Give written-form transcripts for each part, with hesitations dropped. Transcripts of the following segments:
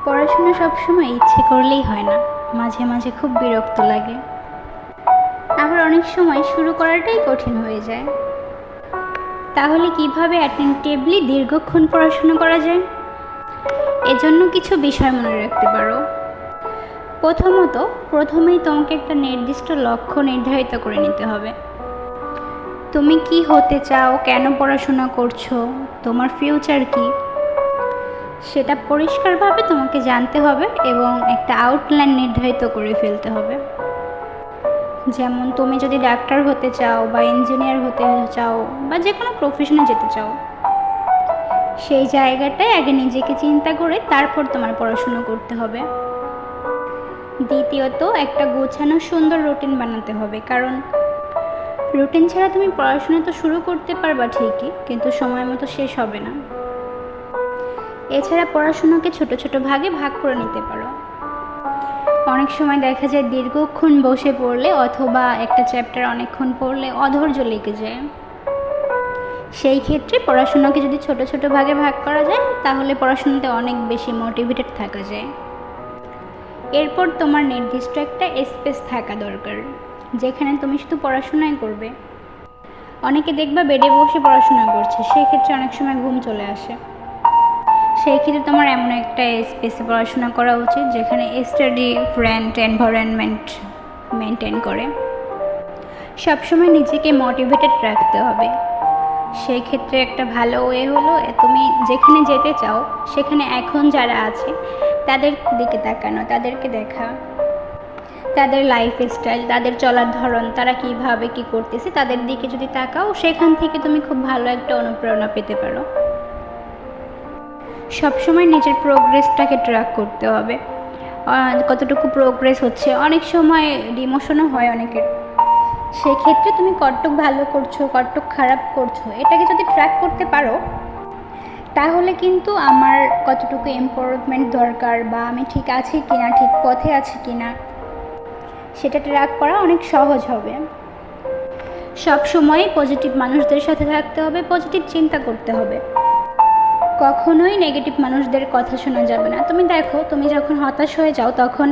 পড়াশোনা সবসময় ইচ্ছে করলেই হয় না, মাঝে মাঝে খুব বিরক্ত লাগে। আবার অনেক সময় শুরু করাটাই কঠিন হয়ে যায়। তাহলে কিভাবে অ্যাটেনটিভলি দীর্ঘক্ষণ পড়াশোনা করা যায়? এজন্য কিছু বিষয় মনে রাখতে পারো। প্রথমেই তোমাকে একটা নির্দিষ্ট লক্ষ্য নির্ধারিত করে নিতে হবে। তুমি কি হতে চাও, কেন পড়াশোনা করছো, তোমার ফিউচার কি, সেটা পরিষ্কারভাবে তোমাকে জানতে হবে এবং একটা আউটলাইন নির্ধারিত করে ফেলতে হবে। যেমন তুমি যদি ডাক্তার হতে চাও বা ইঞ্জিনিয়ার হতে চাও বা যে কোনো প্রফেশনে যেতে চাও, সেই জায়গাটায় আগে নিজেকে চিন্তা করে তারপর তোমার পড়াশোনা করতে হবে। দ্বিতীয়ত, একটা গোছানো সুন্দর রুটিন বানাতে হবে, কারণ রুটিন ছাড়া তুমি পড়াশোনা তো শুরু করতে পারবা ঠিকই, কিন্তু সময় মতো শেষ হবে না। এছাড়া পড়াশোনাকে ছোট ছোট ভাগে ভাগ করে নিতে পারো। অনেক সময় দেখা যায় দীর্ঘক্ষণ বসে পড়লে অথবা একটা চ্যাপ্টার অনেকক্ষণ পড়লে অধৈর্য লেগে যায়। সেই ক্ষেত্রে পড়াশোনাকে যদি ছোট ছোট ভাগে ভাগ করা যায় তাহলে পড়াশোনাতে অনেক বেশি মোটিভেটেড থাকা যায়। এরপর তোমার নির্দিষ্ট একটা স্পেস থাকা দরকার, যেখানে তুমি শুধু পড়াশোনাই করবে। অনেকে দেখবা বেডে বসে পড়াশোনা করছে, সেই ক্ষেত্রে অনেক সময় ঘুম চলে আসে। সেই ক্ষেত্রে তোমার এমন একটা স্পেসে পড়াশোনা করা উচিত যেখানে স্টাডি ফ্রেন্ড এনভায়রনমেন্ট মেনটেন করে। সবসময় নিজেকে মোটিভেটেড রাখতে হবে। সেই ক্ষেত্রে একটা ভালো ওয়ে হলো তুমি যেখানে যেতে চাও সেখানে এখন যারা আছে তাদের দিকে তাকানো, তাদেরকে দেখা, তাদের লাইফ স্টাইল, তাদের চলার ধরন, তারা কীভাবে কী করতেছে তাদের দিকে যদি তাকাও, সেখান থেকে তুমি খুব ভালো একটা অনুপ্রেরণা পেতে পারো। সবসময় নিজের প্রোগ্রেসটাকে ট্র্যাক করতে হবে, কতটুকু প্রোগ্রেস হচ্ছে। অনেক সময় ডিমোশনও হয় অনেকের। সেক্ষেত্রে তুমি কতটুকু ভালো করছো, কতটুকু খারাপ করছো, এটাকে যদি ট্র্যাক করতে পারো তাহলে কিন্তু আমার কতটুকু ইমপ্রুভমেন্ট দরকার বা আমি ঠিক আছি কিনা, ঠিক পথে আছি কিনা, সেটা ট্র্যাক করা অনেক সহজ হবে। সবসময় পজিটিভ মানুষদের সাথে থাকতে হবে, পজিটিভ চিন্তা করতে হবে। কখনোই নেগেটিভ মানুষদের কথা শোনা যাবে না। তুমি দেখো, তুমি যখন হতাশ হয়ে যাও তখন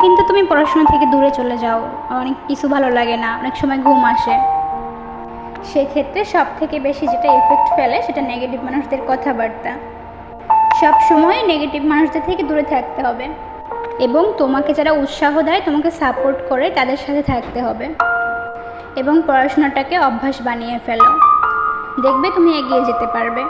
কিন্তু তুমি পড়াশোনা থেকে দূরে চলে যাও, অনেক কিছু ভালো লাগে না, অনেক সময় ঘুম আসে। সেক্ষেত্রে সব থেকে বেশি যেটা এফেক্ট ফেলে সেটা নেগেটিভ মানুষদের কথাবার্তা। সব সময় নেগেটিভ মানুষদের থেকে দূরে থাকতে হবে এবং তোমাকে যারা উৎসাহ দেয়, তোমাকে সাপোর্ট করে, তাদের সাথে থাকতে হবে এবং পড়াশোনাটাকে অভ্যাস বানিয়ে ফেলো। দেখবে তুমি এগিয়ে যেতে পারবে।